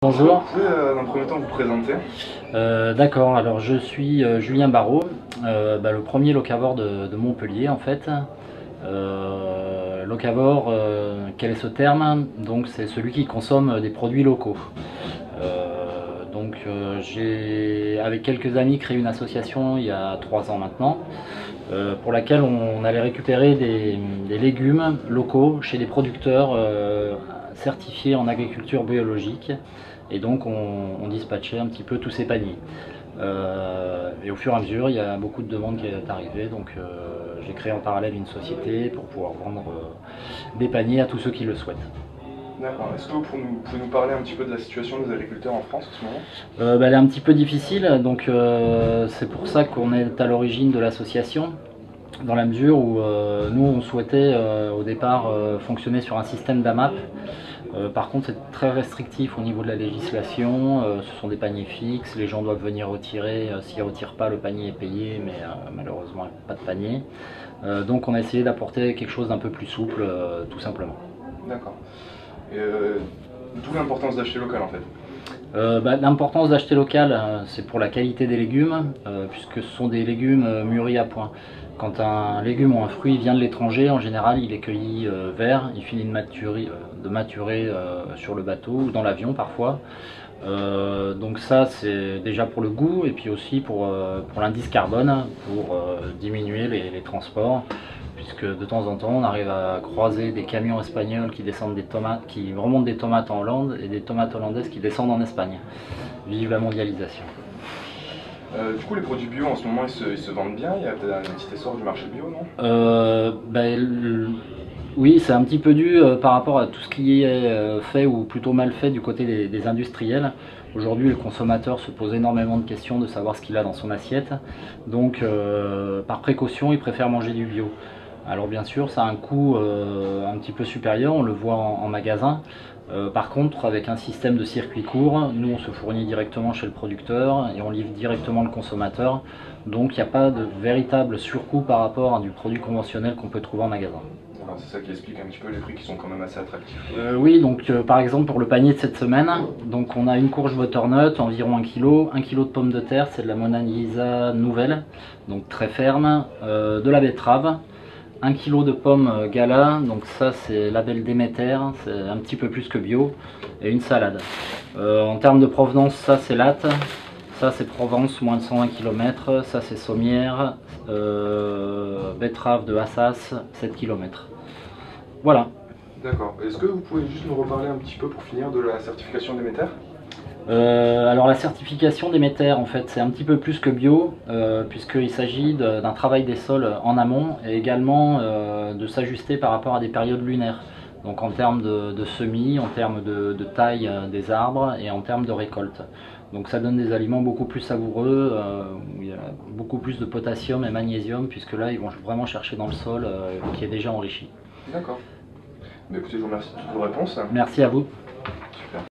Bonjour. Vous pouvez dans un premier temps vous présenter? D'accord, alors je suis Julien Barraud, le premier locavore de Montpellier en fait. Locavore, quel est ce terme? Donc c'est celui qui consomme des produits locaux. J'ai avec quelques amis créé une association il y a 3 ans maintenant, pour laquelle on allait récupérer des légumes locaux chez des producteurs certifiés en agriculture biologique, et donc on dispatchait un petit peu tous ces paniers. Et au fur et à mesure, il y a beaucoup de demandes qui est arrivée, donc j'ai créé en parallèle une société pour pouvoir vendre des paniers à tous ceux qui le souhaitent. D'accord. Est-ce que vous pouvez nous parler un petit peu de la situation des agriculteurs en France en ce moment? Elle est un petit peu difficile, donc c'est pour ça qu'on est à l'origine de l'association, dans la mesure où nous on souhaitait au départ fonctionner sur un système d'AMAP. Par contre, c'est très restrictif au niveau de la législation, ce sont des paniers fixes, les gens doivent venir retirer, s'ils ne retirent pas, le panier est payé, mais malheureusement pas de panier. Donc on a essayé d'apporter quelque chose d'un peu plus souple, tout simplement. D'accord. D'où l'importance d'acheter local en fait? L'importance d'acheter local, c'est pour la qualité des légumes, puisque ce sont des légumes mûris à point. Quand un légume ou un fruit vient de l'étranger, en général il est cueilli vert, il finit de maturer sur le bateau ou dans l'avion parfois. Donc ça c'est déjà pour le goût, et puis aussi pour l'indice carbone, pour diminuer les transports, puisque de temps en temps on arrive à croiser des camions espagnols qui descendent des tomates, qui remontent des tomates en Hollande, et des tomates hollandaises qui descendent en Espagne. Vive la mondialisation. Du coup, les produits bio en ce moment ils se vendent bien, il y a peut-être un petit essor du marché bio, non? Oui, c'est un petit peu dû par rapport à tout ce qui est fait ou plutôt mal fait du côté des industriels. Aujourd'hui, le consommateur se pose énormément de questions de savoir ce qu'il a dans son assiette. Donc, par précaution, il préfère manger du bio. Alors bien sûr, ça a un coût un petit peu supérieur, on le voit en magasin. Par contre, avec un système de circuit court, nous on se fournit directement chez le producteur et on livre directement le consommateur. Donc il n'y a pas de véritable surcoût par rapport à du produit conventionnel qu'on peut trouver en magasin. C'est ça qui explique un petit peu les prix qui sont quand même assez attractifs. Oui, donc par exemple pour le panier de cette semaine, donc on a une courge butternut, environ 1 kg, 1 kg de pommes de terre, c'est de la Mona Lisa nouvelle, donc très ferme, de la betterave, 1 kg de pommes gala, donc ça c'est label Déméter, c'est un petit peu plus que bio, et une salade. En termes de provenance, ça c'est Latte, ça c'est Provence, moins de 120 km, ça c'est Sommières, betterave de Assas, 7 km. Voilà. D'accord. Est-ce que vous pouvez juste nous reparler un petit peu pour finir de la certification Déméter? Alors la certification Déméter en fait c'est un petit peu plus que bio, puisqu'il s'agit d'un travail des sols en amont, et également de s'ajuster par rapport à des périodes lunaires, donc en termes de semis, en termes de taille des arbres et en termes de récolte. Donc ça donne des aliments beaucoup plus savoureux, où il y a beaucoup plus de potassium et magnésium, puisque là ils vont vraiment chercher dans le sol qui est déjà enrichi. D'accord. Écoutez, je vous remercie de toutes vos réponses. Merci à vous. Super.